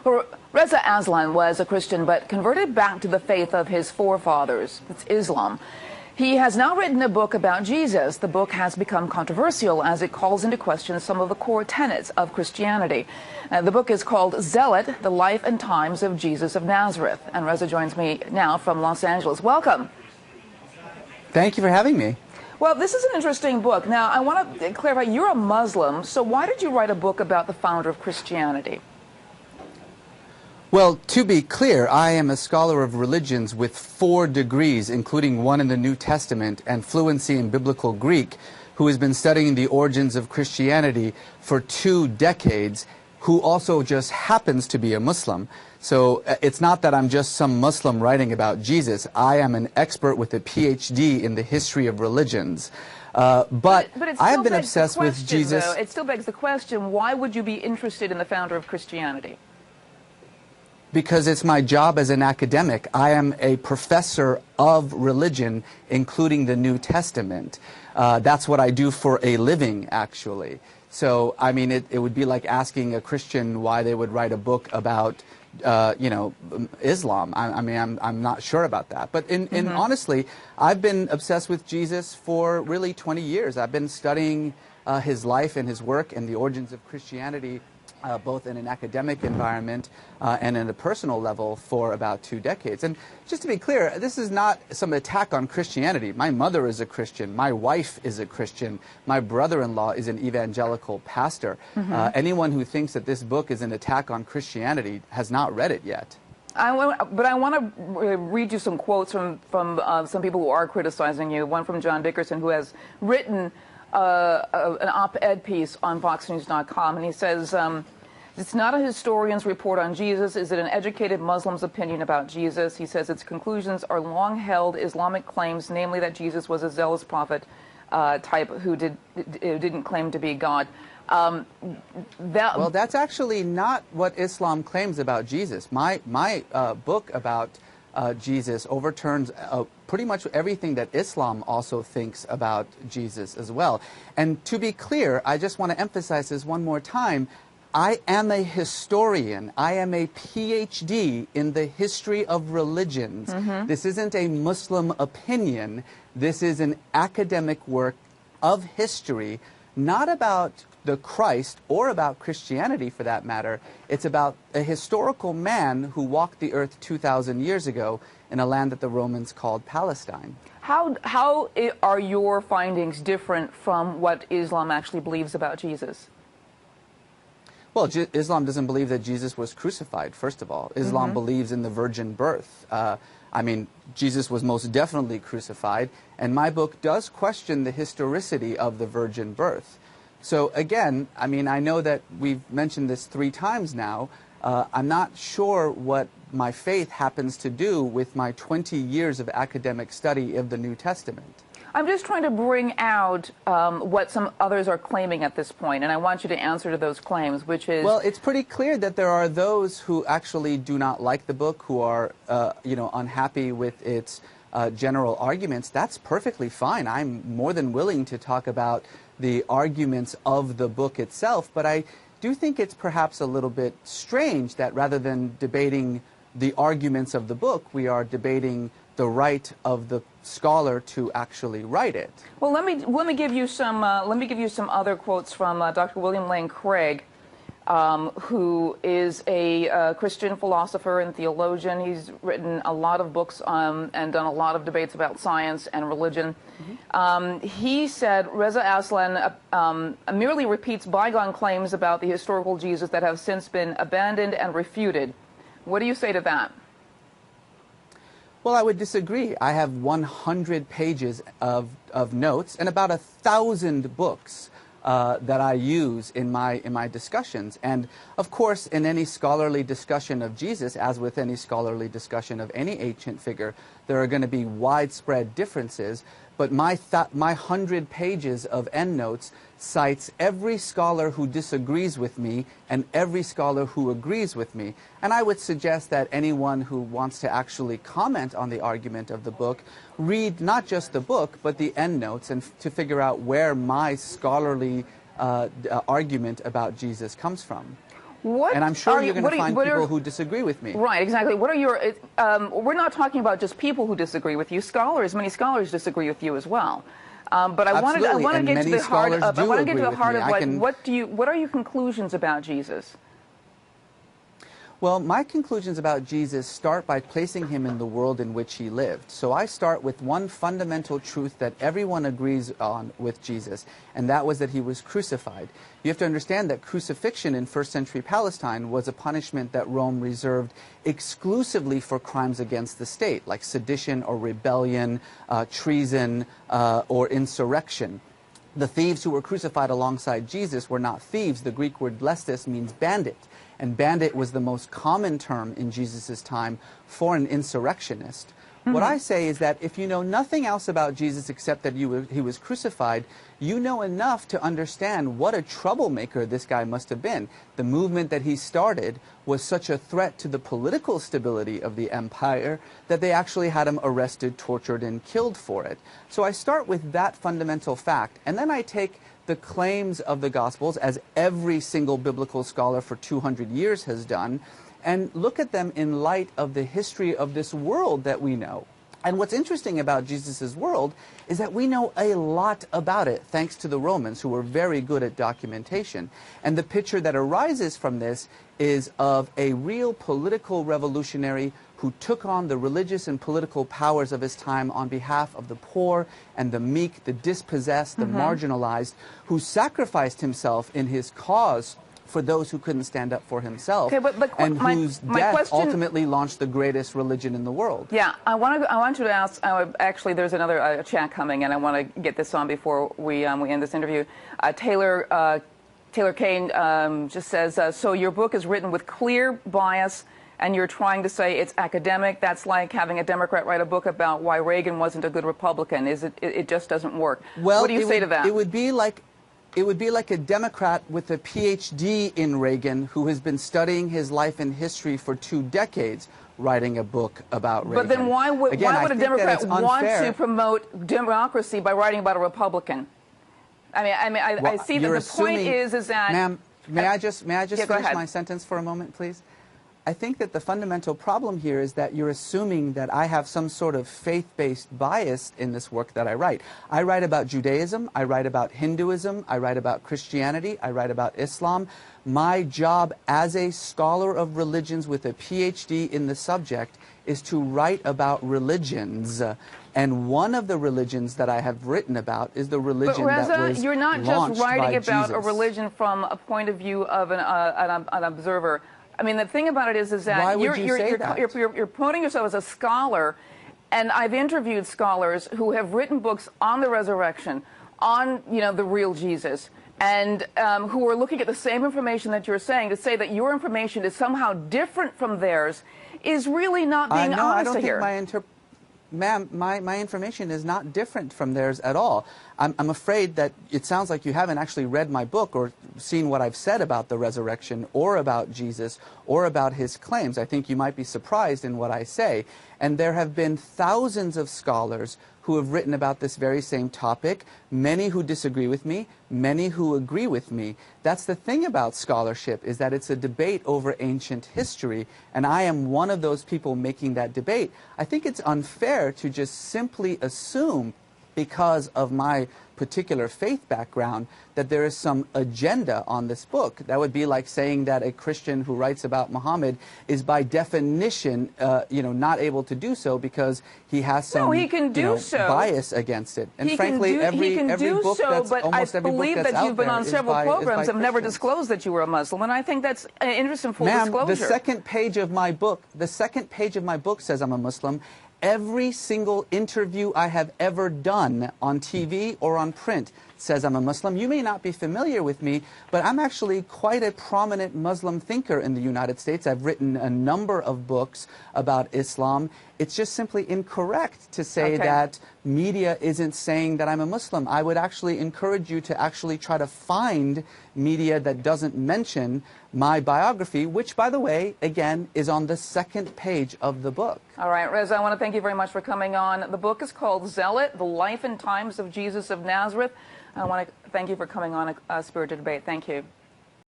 Well, REZA Aslan was a Christian but converted back to the faith of his forefathers. It's Islam. He has now written a book about Jesus. The book has become controversial as it calls into question some of the core tenets of Christianity. The book is called Zealot, The Life and Times of Jesus of Nazareth. And REZA joins me now from Los Angeles. Welcome. Thank you for having me. Well, this is an interesting book. Now, I want to clarify, you're a Muslim, so why did you write a book about the founder of Christianity? Well, to be clear, I am a scholar of religions with 4 degrees, including one in the New Testament and fluency in Biblical Greek, who has been studying the origins of Christianity for 2 decades, who also just happens to be a Muslim. So it's not that I'm just some Muslim writing about Jesus. I am an expert with a PhD in the history of religions. But I have been obsessed with Jesus. It still begs the question, why would you be interested in the founder of Christianity? Because it's my job as an academic. I am a professor of religion, including the New Testament. That's what I do for a living, actually. So, I mean, it would be like asking a Christian why they would write a book about, Islam. I mean, I'm not sure about that. But honestly, I've been obsessed with Jesus for really 20 years. I've been studying his life and his work and the origins of Christianity both in an academic environment and in a personal level for about 2 decades. And just to be clear, this is not some attack on Christianity. My mother is a Christian. My wife is a Christian. My brother-in-law is an evangelical pastor. Anyone who thinks that this book is an attack on Christianity has not read it yet. But I want to read you some quotes from some people who are criticizing you. One from John Dickerson, who has written an op-ed piece on foxnews.com, and he says, it's not a historian's report on Jesus. Is it an educated Muslim's opinion about Jesus? He says its conclusions are long-held Islamic claims, namely that Jesus was a zealous prophet type who didn't claim to be God. Well, that's actually not what Islam claims about Jesus. My book about Jesus overturns pretty much everything that Islam also thinks about Jesus as well. And to be clear, I just want to emphasize this one more time. I am a historian. I am a PhD in the history of religions. This isn't a Muslim opinion. This is an academic work of history, not about the Christ or about Christianity for that matter. It's about a historical man who walked the earth 2,000 years ago in a land that the Romans called Palestine. How are your findings different from what Islam actually believes about Jesus? Well, Islam doesn't believe that Jesus was crucified, first of all. Islam believes in the virgin birth. I mean, Jesus was most definitely crucified, and my book does question the historicity of the virgin birth. So again, I mean, I know that we've mentioned this 3 times now. I'm not sure what my faith happens to do with my 20 years of academic study of the New Testament. I'm just trying to bring out what some others are claiming at this point, and I want you to answer to those claims, which is... Well, it's pretty clear that there are those who actually do not like the book, who are, unhappy with its general arguments. That's perfectly fine. I'm more than willing to talk about the arguments of the book itself, but I do think it's perhaps a little bit strange that rather than debating the arguments of the book, we are debating the right of the scholar to actually write it. Well, let me give you some other quotes from Dr. William Lane Craig, who is a Christian philosopher and theologian. He's written a lot of books and done a lot of debates about science and religion. He said REZA Aslan merely repeats bygone claims about the historical Jesus that have since been abandoned and refuted. What do you say to that? Well, I would disagree. I have 100 pages of notes and about 1,000 books that I use in my discussions. And of course, in any scholarly discussion of Jesus, as with any scholarly discussion of any ancient figure, there are going to be widespread differences. But my 100 pages of endnotes cites every scholar who disagrees with me and every scholar who agrees with me. And I would suggest that anyone who wants to actually comment on the argument of the book read not just the book, but the endnotes, and to figure out where my scholarly argument about Jesus comes from. And I'm sure you're going to find people who disagree with me. Right, exactly. What are your... we're not talking about just people who disagree with you. Scholars, many scholars disagree with you as well. But I want to get to the heart of... I want to get to the heart of, like, what are your conclusions about Jesus? Well, my conclusions about Jesus start by placing him in the world in which he lived. So I start with one fundamental truth that everyone agrees on with Jesus, and that was that he was crucified. You have to understand that crucifixion in first century Palestine was a punishment that Rome reserved exclusively for crimes against the state, like sedition or rebellion, treason, or insurrection. The thieves who were crucified alongside Jesus were not thieves. The Greek word lestis means bandit. And bandit was the most common term in Jesus' time for an insurrectionist. What I say is that if you know nothing else about Jesus except that he was crucified, you know enough to understand what a troublemaker this guy must have been. The movement that he started was such a threat to the political stability of the empire that they actually had him arrested, tortured, and killed for it. So I start with that fundamental fact, and then I take the claims of the Gospels, as every single biblical scholar for 200 years has done, and look at them in light of the history of this world that we know. And what's interesting about Jesus' world is that we know a lot about it, thanks to the Romans, who were very good at documentation. And the picture that arises from this is of a real political revolutionary who took on the religious and political powers of his time on behalf of the poor and the meek, the dispossessed, the marginalized, who sacrificed himself in his cause for those who couldn't stand up for himself, and whose death ultimately launched the greatest religion in the world. Yeah, I want you to ask, actually there's another chat coming, and I want to get this on before we end this interview. Taylor Kane just says, so your book is written with clear bias, and you're trying to say it's academic. That's like having a Democrat write a book about why Reagan wasn't a good Republican. It just doesn't work. Well, what do you say to that? It would be like a Democrat with a PhD in Reagan who has been studying his life and history for 2 decades writing a book about Reagan. But then why would a Democrat want to promote democracy by writing about a Republican? I see that the point is that... Ma'am, may I just finish my sentence for a moment, please? I think that the fundamental problem here is that you're assuming that I have some sort of faith-based bias in this work that I write. I write about Judaism, I write about Hinduism, I write about Christianity, I write about Islam. My job as a scholar of religions with a PhD in the subject is to write about religions. And one of the religions that I have written about is the religion that was launched by Jesus. You're not just writing about a religion from a point of view of an observer. I mean, the thing about it is that you're promoting yourself as a scholar, and I've interviewed scholars who have written books on the resurrection, on the real Jesus, and who are looking at the same information that you're saying. To say that your information is somehow different from theirs is really not being honest here. Ma'am, my information is not different from theirs at all. I'm afraid that it sounds like you haven't actually read my book or seen what I've said about the resurrection or about Jesus or about his claims. I think you might be surprised in what I say. And there have been thousands of scholars who have written about this very same topic, many who disagree with me, many who agree with me. That's the thing about scholarship, is that it's a debate over ancient history, and I am one of those people making that debate. I think it's unfair to just simply assume, because of my particular faith background, that there is some agenda on this book. That would be like saying that a Christian who writes about Muhammad is by definition, not able to do so because he has some bias against it. And frankly, every book that's almost every book that's out there is by... I believe that you've been on several programs and never disclosed that you were a Muslim, and I think that's an interesting full disclosure. The second page of my book says I'm a Muslim. Every single interview I have ever done on TV or on print says I'm a Muslim. You may not be familiar with me, but I'm actually quite a prominent Muslim thinker in the United States. I've written a number of books about Islam. It's just simply incorrect to say that media isn't saying that I'm a Muslim. I would actually encourage you to actually try to find media that doesn't mention my biography, which, by the way, again, is on the second page of the book. All right, Reza, I want to thank you very much for coming on. The book is called Zealot, The Life and Times of Jesus of Nazareth. I want to thank you for coming on Spirited Debate. Thank you.